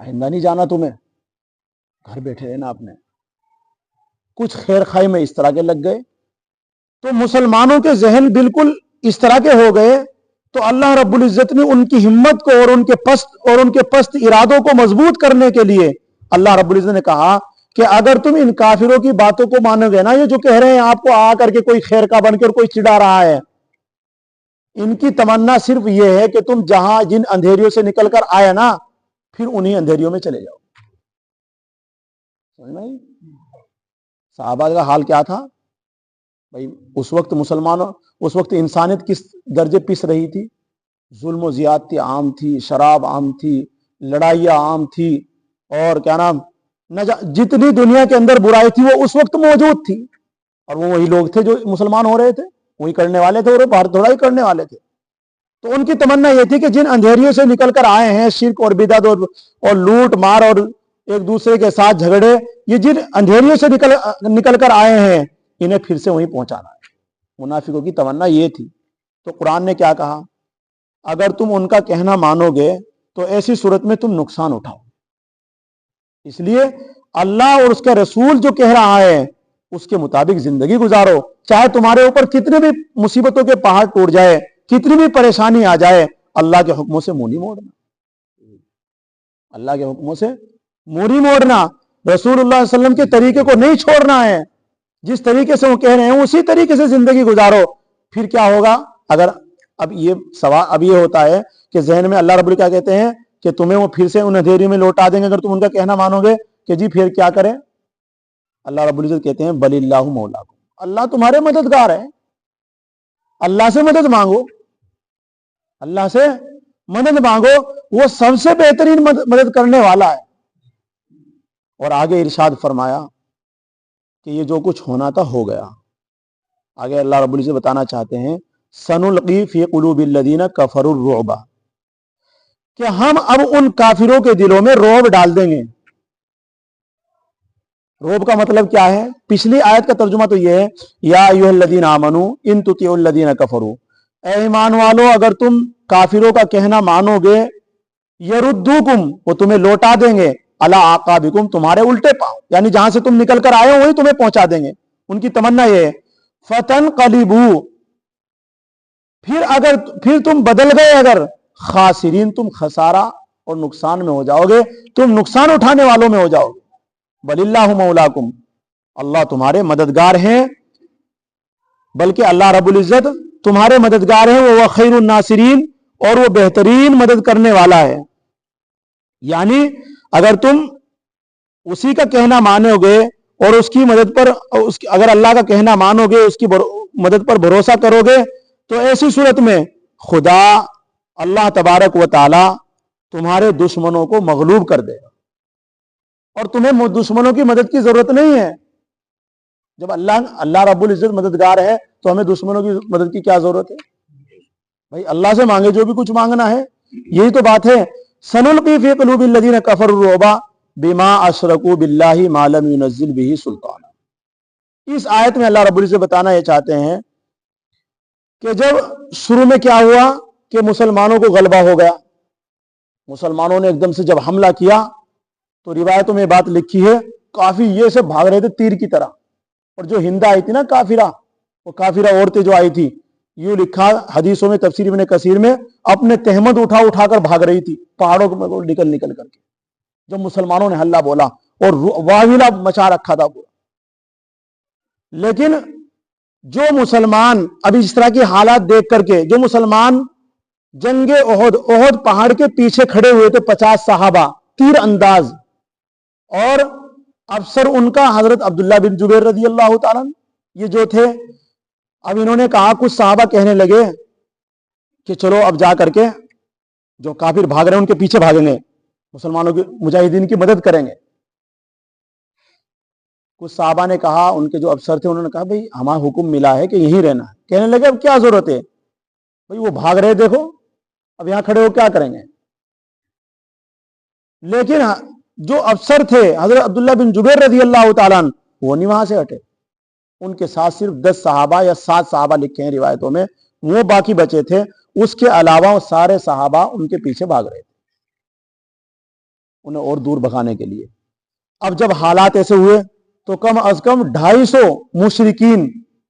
آئندہ نہیں جانا تمہیں, گھر بیٹھے رہنا اپنے. کچھ خیر خائی میں اس طرح کے لگ گئے تو مسلمانوں کے ذہن بالکل اس طرح کے ہو گئے. تو اللہ رب العزت نے ان کی ہمت کو اور ان کے پست ارادوں کو مضبوط کرنے کے لیے اللہ رب العزت نے کہا کہ اگر تم ان کافروں کی باتوں کو مانو گے نا, یہ جو کہہ رہے ہیں آپ کو آ کر کے کوئی خیر کا بن کر کوئی چڑھا رہا ہے, ان کی تمنا صرف یہ ہے کہ تم جہاں جن اندھیریوں سے نکل کر آئے نا پھر انہی اندھیریوں میں چلے جاؤ. صحابہ کا حال کیا تھا بھائی؟ اس وقت مسلمانوں, اس وقت انسانیت کس درجے پس رہی تھی؟ ظلم و زیادتی عام تھی, شراب عام تھی, لڑائیاں عام تھی, اور کیا نام جتنی دنیا کے اندر برائی تھی وہ اس وقت موجود تھی. اور وہ وہی لوگ تھے جو مسلمان ہو رہے تھے, وہی کرنے والے تھے, اور باہر تھوڑا ہی کرنے والے تھے. تو ان کی تمنا یہ تھی کہ جن اندھیریوں سے نکل کر آئے ہیں, شرک اور بدعت اور لوٹ مار اور ایک دوسرے کے ساتھ جھگڑے, یہ جن اندھیریوں سے نکل کر آئے ہیں انہیں پھر سے وہیں پہنچانا ہے. منافقوں کی تمنا یہ تھی. تو قرآن نے کیا کہا؟ اگر تم ان کا کہنا مانو گے تو ایسی صورت میں تم نقصان اٹھاؤ. اس لیے اللہ اور اس کا رسول جو کہہ رہا ہے اس کے مطابق زندگی گزارو. چاہے تمہارے اوپر کتنے بھی مصیبتوں کے پہاڑ ٹوٹ جائے, کتنی بھی پریشانی آ جائے, اللہ کے حکموں سے منہ نہیں موڑنا. اللہ کے حکموں سے منہ نہیں موڑنا. رسول اللہ صلی اللہ علیہ وسلم کے طریقے کو نہیں چھوڑنا ہے. جس طریقے سے وہ کہہ رہے ہیں اسی طریقے سے زندگی گزارو. پھر کیا ہوگا؟ اگر اب یہ سوال اب یہ ہوتا ہے کہ ذہن میں اللہ رب العزت کیا کہتے ہیں کہ تمہیں وہ پھر سے ان اندھیری میں لوٹا دیں گے اگر تم ان کا کہنا مانو گے, کہ جی پھر کیا کریں؟ اللہ رب العزت کہتے ہیں بل اللہ مولاکم, اللہ تمہارے مددگار ہے. اللہ سے مدد مانگو, اللہ سے مدد مانگو, وہ سب سے بہترین مدد کرنے والا ہے. اور آگے ارشاد فرمایا کہ یہ جو کچھ ہونا تھا ہو گیا. آگے اللہ رب العزت بتانا چاہتے ہیں سنلقی فی قلوب الذین کفروا الرعب, کہ ہم اب ان کافروں کے دلوں میں رعب ڈال دیں گے. رعب کا مطلب کیا ہے؟ پچھلی آیت کا ترجمہ تو یہ ہے یا ایھا الذین آمنوا ان تطیعوا الذین کفروا, اے ایمان والو اگر تم کافروں کا کہنا مانو گے, یردوکم, وہ تمہیں لوٹا دیں گے, علی اعقابکم, تمہارے الٹے پاؤں, یعنی جہاں سے تم نکل کر آئے ہو وہیں تمہیں پہنچا دیں گے. ان کی تمنا یہ ہے فتنقلبوا, پھر تم بدل گئے اگر خاسرین, تم خسارہ اور نقصان میں ہو جاؤ گے, تم نقصان اٹھانے والوں میں ہو جاؤ گے. بل اللہ مولاکم, اللہ تمہارے مددگار ہیں, بلکہ اللہ رب العزت تمہارے مددگار ہیں, وہ خیر الناصرین, اور وہ بہترین مدد کرنے والا ہے. یعنی اگر تم اسی کا کہنا مانو گے اور اس کی مدد پر اگر اللہ کا کہنا مانو گے, اس کی مدد پر بھروسہ کرو گے, تو ایسی صورت میں خدا اللہ تبارک و تعالی تمہارے دشمنوں کو مغلوب کر دے گا, اور تمہیں دشمنوں کی مدد کی ضرورت نہیں ہے. جب اللہ رب العزت مددگار ہے تو ہمیں دشمنوں کی مدد کی کیا ضرورت ہے بھائی؟ اللہ سے مانگے جو بھی کچھ مانگنا ہے. یہی تو بات ہے. سنلقی فی قلوب الذین کفروا الرعب بما اشرکوا باللہ ما لم ینزل بہ سلطانا. اس آیت میں اللہ رب العزت بتانا یہ چاہتے ہیں کہ جب شروع میں کیا ہوا کہ مسلمانوں کو غلبہ ہو گیا, مسلمانوں نے ایک دم سے جب حملہ کیا تو روایتوں میں بات لکھی ہے کافی یہ سے بھاگ رہے تھے تیر کی طرح. اور جو ہند آئی تھی نا کافرہ, وہ کافرہ عورتیں جو آئی تھی, یوں لکھا حدیثوں میں تفسیر ابن کثیر میں, اپنے تہمت اٹھا کر بھاگ رہی تھی پہاڑوں کو نکل کر کے, جب مسلمانوں نے حلہ بولا اور واویلا مچا رکھا تھا پورا. لیکن جو مسلمان ابھی اس طرح کی حالات دیکھ کر کے, جو مسلمان جنگ احد پہاڑ کے پیچھے کھڑے ہوئے تھے 50 صحابہ تیر انداز, اور افسر ان کا حضرت عبداللہ بن جبیر رضی اللہ تعالیٰ, یہ جو تھے, اب انہوں نے کہا, کچھ صحابہ کہنے لگے کہ چلو اب جا کر کے جو کافر بھاگ رہے ہیں ان کے پیچھے بھاگیں گے, مسلمانوں کے مجاہدین کی مدد کریں گے. کچھ صحابہ نے کہا, ان کے جو افسر تھے انہوں نے کہا بھئی ہمارا حکم ملا ہے کہ یہیں رہنا ہے. کہنے لگے اب کیا ضرورت ہے بھئی, وہ بھاگ رہے دیکھو, اب یہاں کھڑے ہو کیا کریں گے. لیکن جو افسر تھے حضرت عبداللہ بن جبیر رضی اللہ تعالیٰ وہ نہیں وہاں سے ہٹے. ان کے ساتھ صرف 10 صحابہ یا 7 صحابہ لکھے ہیں روایتوں میں, وہ باقی بچے تھے. اس کے علاوہ سارے صحابہ ان کے پیچھے بھاگ رہے تھے. انہیں اور دور بھگانے کے لیے۔ اب جب حالات ایسے ہوئے تو کم از کم 250 مشرکین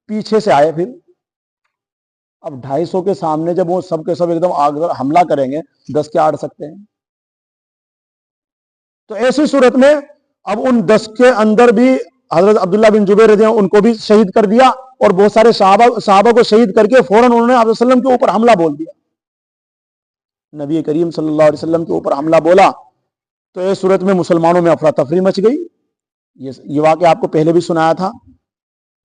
پیچھے سے آئے۔ پھر اب 250 کے سامنے جب وہ سب کے سب ایک دم حملہ کریں گے 10 کیا آڑ سکتے ہیں؟ تو ایسی صورت میں اب ان 10 کے اندر بھی حضرت عبداللہ بن جبیر رضی اللہ عنہ ان کو بھی شہید کر دیا، اور بہت سارے صحابہ کو شہید کر کے فوراً انہوں نے آپ وسلم کے اوپر حملہ بول دیا، نبی کریم صلی اللہ علیہ وسلم کے اوپر حملہ بولا۔ تو اس صورت میں مسلمانوں میں افراتفری مچ گئی۔ یہ واقعہ آپ کو پہلے بھی سنایا تھا۔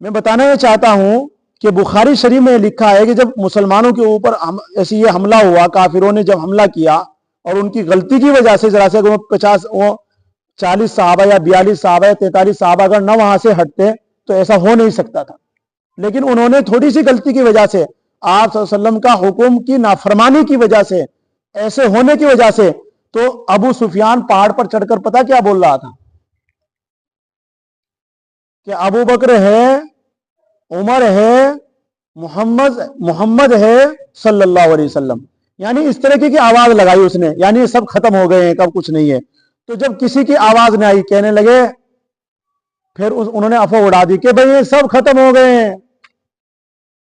میں بتانا یہ چاہتا ہوں کہ بخاری شریف میں لکھا ہے کہ جب مسلمانوں کے اوپر ایسی یہ حملہ ہوا، کافروں نے جب حملہ کیا اور ان کی غلطی کی وجہ سے ذرا سے 40 صحابہ یا 42 صحابہ یا 43 صحابہ اگر نہ وہاں سے ہٹتے تو ایسا ہو نہیں سکتا تھا، لیکن انہوں نے تھوڑی سی غلطی کی وجہ سے، آپ صلی اللہ علیہ وسلم کا حکم کی نافرمانی کی وجہ سے، ایسے ہونے کی وجہ سے، تو ابو سفیان پہاڑ پر چڑھ کر پتہ کیا بول رہا تھا کہ ابو بکر ہے، عمر ہے، محمد ہے صلی اللہ علیہ وسلم، یعنی اس طرح کی آواز لگائی اس نے، یعنی یہ سب ختم ہو گئے ہیں، کب کچھ نہیں ہے۔ تو جب کسی کی آواز نہ آئی، کہنے لگے، پھر انہوں نے افواہ اڑا دی کہ بھئی یہ سب ختم ہو گئے ہیں،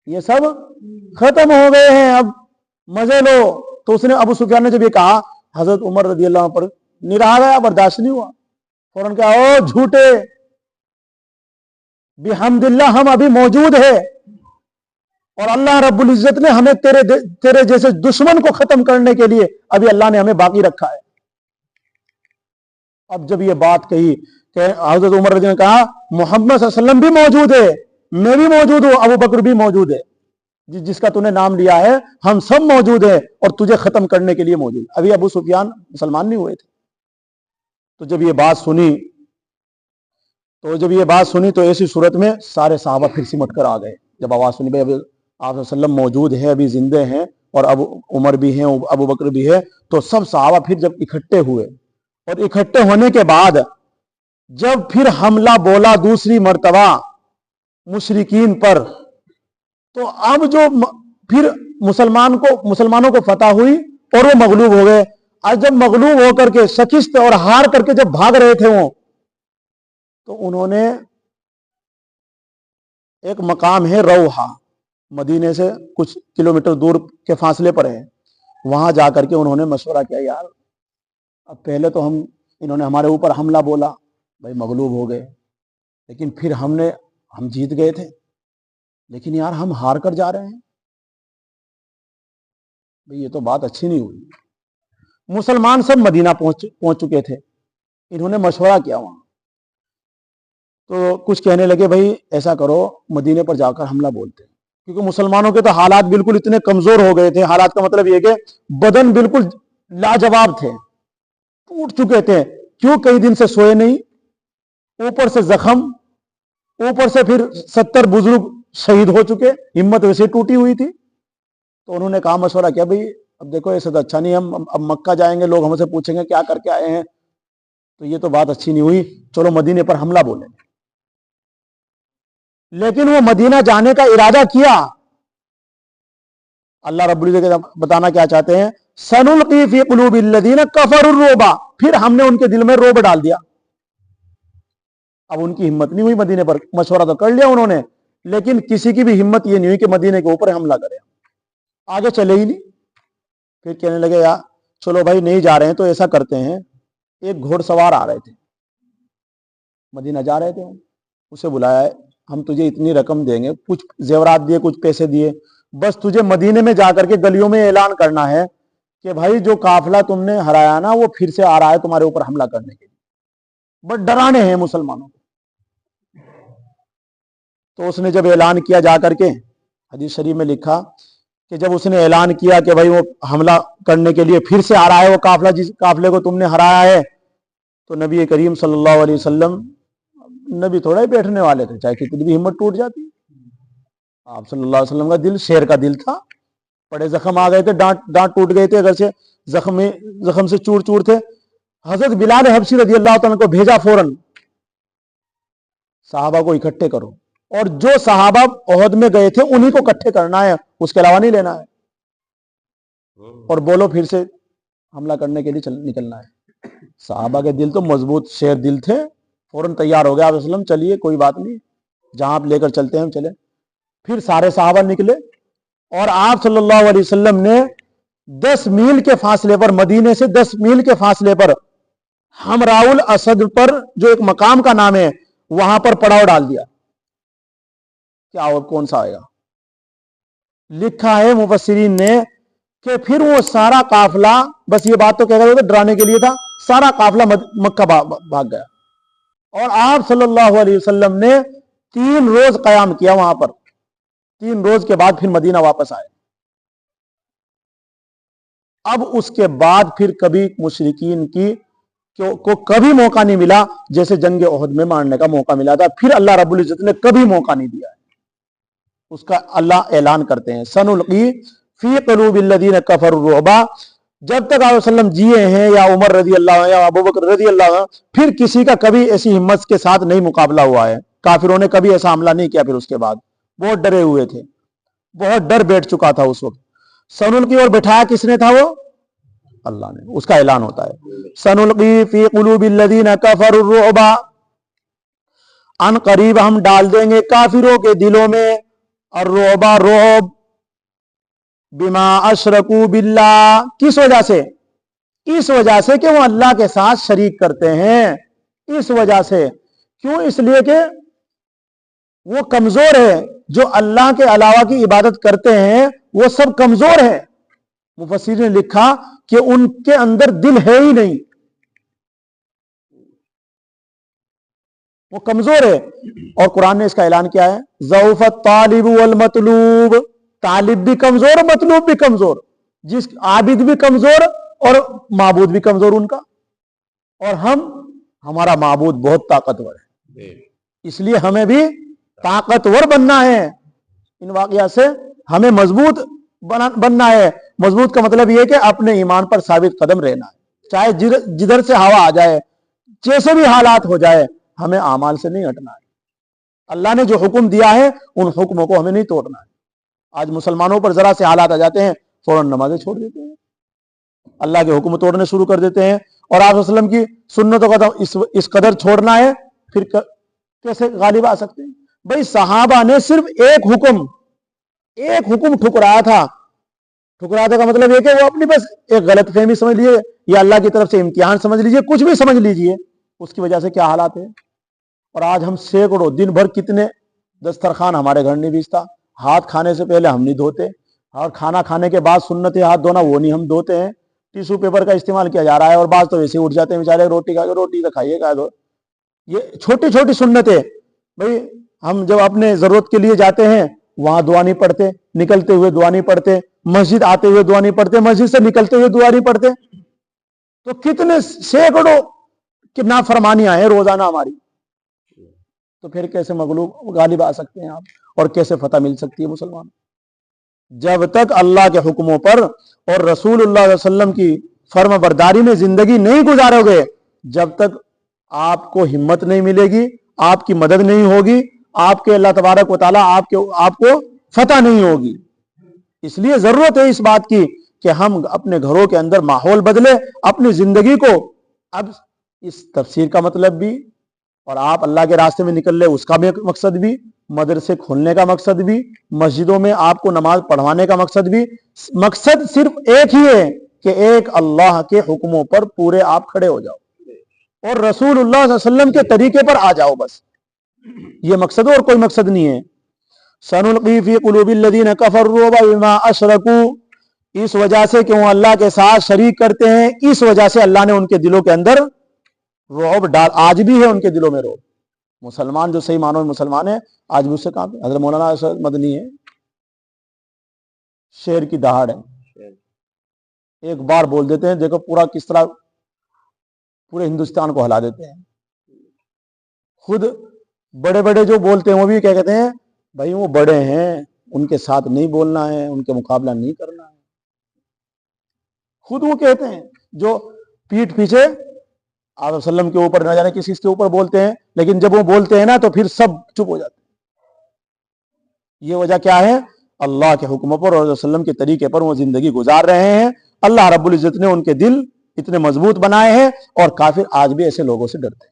یہ سب ختم ہو گئے ہیں، اب مزے لو۔ تو اس نے ابو سفیان نے جب یہ کہا، حضرت عمر رضی اللہ عنہ پر نراہ گیا، برداشت نہیں ہوا، فوراً کہا، او جھوٹے، بحمد اللہ ہم ابھی موجود ہے، اور اللہ رب العزت نے ہمیں تیرے جیسے دشمن کو ختم کرنے کے لیے ابھی اللہ نے ہمیں باقی رکھا ہے۔ اب جب یہ بات کہی کہ حضرت عمر رضی اللہ عنہ نے کہا، محمد صلی اللہ علیہ وسلم بھی موجود ہے، میں بھی موجود ہوں، ابو بکر بھی موجود ہے، جس کا تو نے نام لیا ہے، ہم سب موجود ہیں اور تجھے ختم کرنے کے لیے موجود۔ ابھی ابو سفیان مسلمان نہیں ہوئے تھے۔ تو جب یہ بات سنی تو ایسی صورت میں سارے صحابہ پھر سمٹ کر آ گئے۔ جب آواز سنی بھائی ابھی آپ وسلم موجود ہیں، ابھی زندے ہیں، اور ابو عمر بھی ہیں، ابو بکر بھی ہے، تو سب صحابہ پھر جب اکٹھے ہوئے، اور اکٹھے ہونے کے بعد جب پھر حملہ بولا دوسری مرتبہ مشرکین پر، تو اب جو پھر مسلمانوں کو فتح ہوئی اور وہ مغلوب ہو گئے۔ آج جب مغلوب ہو کر کے، شکست اور ہار کر کے جب بھاگ رہے تھے وہ، تو انہوں نے ایک مقام ہے روحہ، مدینے سے کچھ کلومیٹر دور کے فاصلے پر ہے، وہاں جا کر کے انہوں نے مشورہ کیا، یار اب پہلے تو انہوں نے ہمارے اوپر حملہ بولا، بھائی مغلوب ہو گئے، لیکن پھر ہم جیت گئے تھے، لیکن یار ہم ہار کر جا رہے ہیں، بھئی یہ تو بات اچھی نہیں ہوئی۔ مسلمان سب مدینہ پہنچ چکے تھے، انہوں نے مشورہ کیا وہاں، تو کچھ کہنے لگے بھئی ایسا کرو، مدینے پر جا کر حملہ بولتے ہیں، کیونکہ مسلمانوں کے تو حالات بالکل اتنے کمزور ہو گئے تھے، حالات کا مطلب یہ کہ بدن بالکل لاجواب تھے، ٹوٹ چکے تھے، کیوں کئی دن سے سوئے نہیں، اوپر سے زخم، اوپر سے پھر 70 بزرگ شہید ہو چکے، ہمت ویسے ٹوٹی ہوئی تھی۔ تو انہوں نے کہا، مشورہ کیا، بھئی اب دیکھو ایسا تو اچھا نہیں، ہم اب مکہ جائیں گے، لوگ ہم سے پوچھیں گے کیا کر کے آئے ہیں، تو یہ تو بات اچھی نہیں ہوئی، چلو مدینے پر حملہ بولیں گے۔ لیکن وہ مدینہ جانے کا ارادہ کیا، اللہ رب العزت بتانا کیا چاہتے ہیں، سنلقی فی قلوب الذین کفروا الرعب، پھر ہم نے ان کے دل میں رعب ڈال دیا۔ اب ان کی ہمت نہیں ہوئی مدینے پر، مشورہ تو کر لیا انہوں نے، لیکن کسی کی بھی ہمت یہ نہیں ہوئی کہ مدینے کے اوپر حملہ کرے، آگے چلے ہی نہیں۔ پھر کہنے لگے، یار چلو بھائی نہیں جا رہے ہیں تو ایسا کرتے ہیں، ایک گھوڑ سوار آ رہے تھے، مدینہ جا رہے تھے، اسے بلایا، ہم تجھے اتنی رقم دیں گے، کچھ زیورات دیے، کچھ پیسے دیے، بس تجھے مدینے میں جا کر کے گلیوں میں اعلان کرنا ہے کہ بھائی جو قافلہ تم نے ہرایا نا وہ پھر سے آ رہا ہے تمہارے اوپر حملہ کرنے کے لیے، بس ڈرانے ہیں مسلمانوں کو۔ تو اس نے جب اعلان کیا جا کر کے، حدیث شریف میں لکھا کہ جب اس نے اعلان کیا کہ بھائی وہ حملہ کرنے کے لیے پھر سے آ رہا ہے وہ قافلہ، جس قافلے کو تم نے ہرایا ہے، تو نبی کریم صلی اللہ علیہ وسلم، نبی تھوڑا ہی بیٹھنے والے تھے، چاہے کتنی بھی ہمت ٹوٹ جاتی، آپ صلی اللہ علیہ وسلم کا دل شیر کا دل تھا، بڑے زخم آ گئے تھے، ڈانٹ ٹوٹ گئے تھے، اگر سے زخم سے چور چور تھے۔ حضرت بلال حبشی رضی اللہ تعالیٰ کو بھیجا، فوراً صحابہ کو اکٹھے کرو، اور جو صحابہ احد میں گئے تھے انہی کو اکٹھے کرنا ہے، اس کے علاوہ نہیں لینا ہے، اور بولو پھر سے حملہ کرنے کے لیے نکلنا ہے۔ صحابہ کے دل تو مضبوط شیر دل تھے, فوراً تیار ہو گیا آپ وسلم, چلیے کوئی بات نہیں, جہاں آپ لے کر چلتے ہیں ہم چلے. پھر سارے صحابہ نکلے اور آپ صلی اللہ علیہ وسلم نے 10 میل کے فاصلے پر, مدینے سے 10 میل کے فاصلے پر حمراء الاسد پر جو ایک مقام کا نام ہے, وہاں پر پڑاؤ ڈال دیا. کیا اور کون سا آئے گا؟ لکھا ہے مفسرین نے کہ پھر وہ سارا قافلہ, بس یہ بات تو کہہ رہے تھے ڈرانے کے لیے تھا, سارا قافلہ مکہ بھاگ گیا. اور آپ صلی اللہ علیہ وسلم نے 3 روز قیام کیا وہاں پر. 3 روز کے بعد پھر مدینہ واپس آئے. اب اس کے بعد پھر کبھی مشرکین کو کبھی موقع نہیں ملا جیسے جنگ احد میں مارنے کا موقع ملا تھا. پھر اللہ رب العزت نے کبھی موقع نہیں دیا. اس کا اللہ اعلان کرتے ہیں, سنلقی فی قلوب الذین کفروا الرعب. جب تک آپ وسلم جیے ہیں یا عمر رضی اللہ عنہ یا ابو بکر رضی اللہ عنہ, پھر کسی کا کبھی ایسی ہمت کے ساتھ نہیں مقابلہ ہوا ہے. کافروں نے کبھی ایسا حملہ نہیں کیا. پھر اس کے بعد بہت ڈرے ہوئے تھے, بہت ڈر بیٹھ چکا تھا اس وقت. سنلقی اور بٹھایا کس نے تھا؟ وہ اللہ نے. اس کا اعلان ہوتا ہے سنلقی فی قلوب الذین کفروا الرعب, ان قریب ہم ڈال دیں گے کافروں کے دلوں میں الرعب, رعب, بما اشرکوا باللہ, کس وجہ سے؟ اس وجہ سے کہ وہ اللہ کے ساتھ شریک کرتے ہیں. اس وجہ سے. کیوں؟ اس لیے کہ وہ کمزور ہے. جو اللہ کے علاوہ کی عبادت کرتے ہیں وہ سب کمزور ہیں. مفسرین نے لکھا کہ ان کے اندر دل ہے ہی نہیں, وہ کمزور ہے. اور قرآن نے اس کا اعلان کیا ہے, ضعف الطالب والمطلوب, طالب بھی کمزور, مطلوب بھی کمزور, جس عابد بھی کمزور اور معبود بھی کمزور ان کا. اور ہمارا معبود بہت طاقتور ہے, اس لیے ہمیں بھی طاقتور بننا ہے. ان واقعات سے ہمیں مضبوط بننا ہے. مضبوط کا مطلب یہ ہے کہ اپنے ایمان پر ثابت قدم رہنا ہے, چاہے جدھر سے ہوا آ جائے, جیسے بھی حالات ہو جائے, ہمیں اعمال سے نہیں ہٹنا ہے. اللہ نے جو حکم دیا ہے ان حکموں کو ہمیں نہیں توڑنا ہے. آج مسلمانوں پر ذرا سے حالات آ جاتے ہیں, فوراً نمازیں چھوڑ دیتے ہیں, اللہ کے حکم توڑنے شروع کر دیتے ہیں. اور آپ وسلم کی سنتوں کا اس قدر چھوڑنا ہے, پھر کیسے غالب آ سکتے ہیں؟ بھائی صحابہ نے صرف ایک حکم ٹھکرایا تھا. ٹھکرایا کا مطلب یہ کہ وہ اپنی بس ایک غلط فہمی سمجھ لیے, یا اللہ کی طرف سے امتحان سمجھ لیجئے, کچھ بھی سمجھ لیجئے, اس کی وجہ سے کیا حالات ہیں. اور آج ہم سینکڑوں دن بھر کتنے دسترخوان ہمارے گھر نہیں بیچتا, ہاتھ کھانے سے پہلے ہم نہیں دھوتے, اور کھانا کھانے کے بعد سنت ہاتھ دھونا وہ نہیں ہم دھوتے ہیں. ٹیشو پیپر کا استعمال کیا جا رہا ہے, اور بعض تو ویسے اٹھ جاتے ہیں بیچارے, روٹی کھا کے, روٹی تو کھائیے گا. یہ چھوٹی چھوٹی سنتیں. بھائی ہم جب اپنے ضرورت کے لیے جاتے ہیں وہاں دعا نہیں پڑھتے, نکلتے ہوئے دعا نہیں پڑھتے, مسجد آتے ہوئے دعا نہیں پڑھتے, مسجد سے نکلتے ہوئے دعا نہیں پڑھتے. تو کتنے سینکڑوں کی نافرمانیاں ہیں روزانہ ہماری. تو پھر کیسے مغلوب غالب آ سکتے ہیں آپ, اور کیسے فتح مل سکتی ہے مسلمان؟ جب تک اللہ کے حکموں پر اور رسول اللہ علیہ وسلم کی فرما برداری میں زندگی نہیں گزارو گے, جب تک آپ کو ہمت نہیں ملے گی, آپ کی مدد نہیں ہوگی, آپ کے اللہ تبارک و تعالیٰ آپ کو فتح نہیں ہوگی. اس لیے ضرورت ہے اس بات کی کہ ہم اپنے گھروں کے اندر ماحول بدلے, اپنی زندگی کو. اب اس تفسیر کا مطلب بھی, اور آپ اللہ کے راستے میں نکل لے اس کا بھی مقصد بھی, مدرسے کھولنے کا مقصد بھی, مسجدوں میں آپ کو نماز پڑھوانے کا مقصد بھی, مقصد صرف ایک ہی ہے کہ ایک اللہ کے حکموں پر پورے آپ کھڑے ہو جاؤ اور رسول اللہ صلی اللہ علیہ وسلم کے طریقے پر آ جاؤ. بس یہ مقصد ہے, اور کوئی مقصد نہیں ہے. سنلقی فی قلوب الذین کفروا بما اشرکوا, اس وجہ سے کہ وہ اللہ کے ساتھ شریک کرتے ہیں, اس وجہ سے اللہ نے ان کے دلوں کے اندر رعب ڈال. آج بھی ہے ان کے دلوں میں رعب. مسلمان جو صحیح معنوں میں مسلمان ہے آج بھی اس سے کام. حضرت مولانا ارشد مدنی ہے, شیر کی دہاڑ ہے, ایک بار بول دیتے ہیں, دیکھو پورا کس طرح پورے ہندوستان کو ہلا دیتے ہیں. خود بڑے بڑے جو بولتے ہیں وہ بھی کیا کہتے ہیں, بھائی وہ بڑے ہیں, ان کے ساتھ نہیں بولنا ہے, ان کے مقابلہ نہیں کرنا ہے. خود وہ کہتے ہیں, جو پیٹھ پیچھے آپ وسلم کے اوپر نہ جانے کس کے اوپر بولتے ہیں, لیکن جب وہ بولتے ہیں نا تو پھر سب چپ ہو جاتے ہیں. یہ وجہ کیا ہے؟ اللہ کے حکم پر اور وسلم کے طریقے پر وہ زندگی گزار رہے ہیں. اللہ رب العزت نے ان کے دل اتنے مضبوط بنائے ہیں، اور کافر آج بھی ایسے لوگوں سے ڈرتے ہیں۔